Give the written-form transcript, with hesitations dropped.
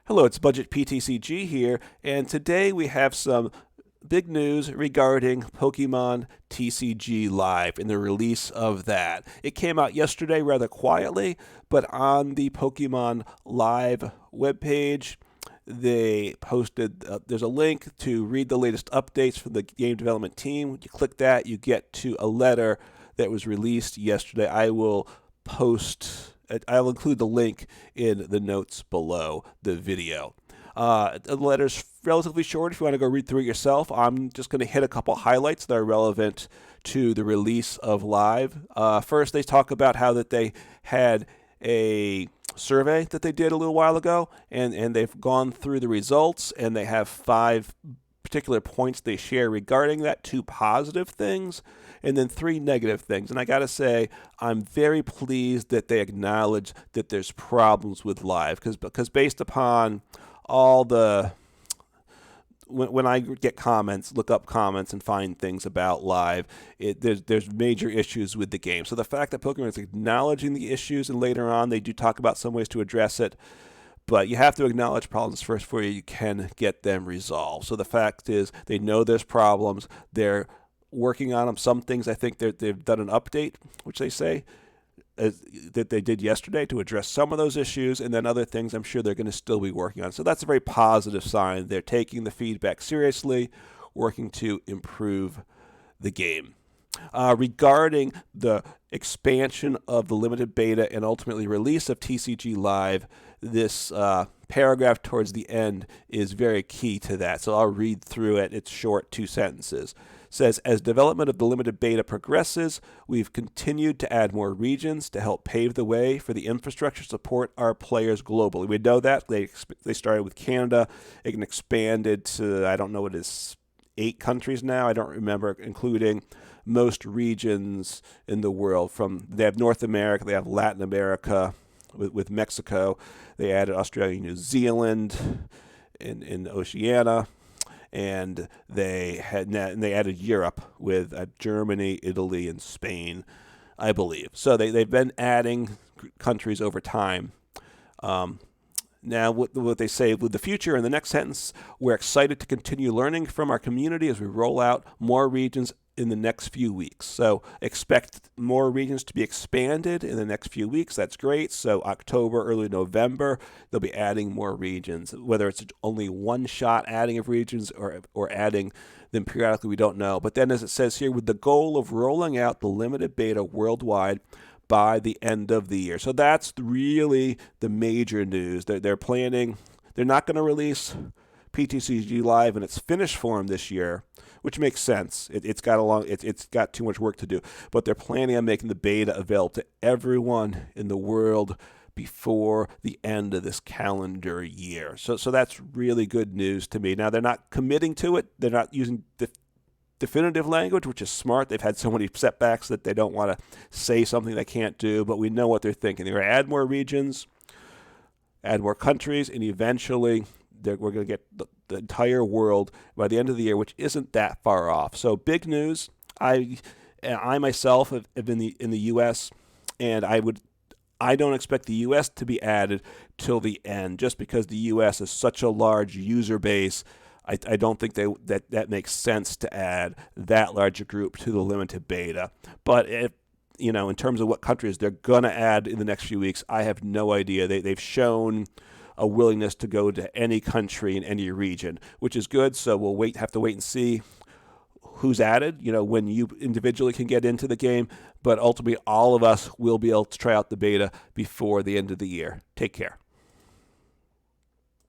Hello, it's Budget PTCG here, and today we have some big news regarding Pokemon TCG Live and the release of that. It came out yesterday rather quietly, but on the Pokemon Live webpage, they posted, there's a link to read the latest updates from the game development team. When you click that, you get to a letter that was released yesterday. I'll include the link in the notes below the video. The letter's relatively short if you want to go read through it yourself. I'm just going to hit a couple highlights that are relevant to the release of Live. First, they talk about how that they had a survey that they did a little while ago, and they've gone through the results, and they have 5 particular points they share regarding that, 2 positive things and then 3 negative things. And I got to say, I'm very pleased that they acknowledge that there's problems with Live, because based upon all the when I get comments, look up comments and find things about Live, there's major issues with the game. So the fact that Pokemon is acknowledging the issues, and later on they do talk about some ways to address it, but you have to acknowledge problems first before you can get them resolved. So the fact is, they know there's problems. They're working on them. Some things I think they've done an update, which they say that they did yesterday to address some of those issues, and then other things I'm sure they're going to still be working on. So that's a very positive sign. They're taking the feedback seriously, working to improve the game. Regarding the expansion of the limited beta and ultimately release of TCG Live, this paragraph towards the end is very key to that. So I'll read through it. It's short, 2 sentences. It says, as development of the limited beta progresses, we've continued to add more regions to help pave the way for the infrastructure to support our players globally. We know that. They started with Canada. It expanded to, I don't know what it is, 8 countries now. I don't remember, including most regions in the world. They have North America, they have Latin America with Mexico. They added Australia, New Zealand, in Oceania. And they added Europe with Germany, Italy, and Spain, I believe. So they've been adding countries over time. Now, what they say with the future in the next sentence, we're excited to continue learning from our community as we roll out more regions in the next few weeks. So expect more regions to be expanded in the next few weeks. That's great. So October, early November, they'll be adding more regions. Whether it's only one shot adding of regions or adding them periodically, we don't know. But then, as it says here, with the goal of rolling out the limited beta worldwide by the end of the year. So that's really the major news. They're planning. They're not going to release PTCG Live in its finished form this year, which makes sense. It's got too much work to do. But they're planning on making the beta available to everyone in the world before the end of this calendar year. So that's really good news to me. Now, they're not committing to it. They're not using definitive language, which is smart. They've had so many setbacks that they don't want to say something they can't do, but we know what they're thinking. They're going to add more regions, add more countries, and eventually we're going to get the entire world by the end of the year, which isn't that far off. So big news. I myself have been in the U.S., and I don't expect the U.S. to be added till the end, just because the U.S. is such a large user base. I don't think that makes sense to add that large a group to the limited beta. But in terms of what countries they're going to add in the next few weeks, I have no idea. They've shown a willingness to go to any country in any region, which is good. So we'll have to wait and see who's added, when you individually can get into the game. But ultimately, all of us will be able to try out the beta before the end of the year. Take care.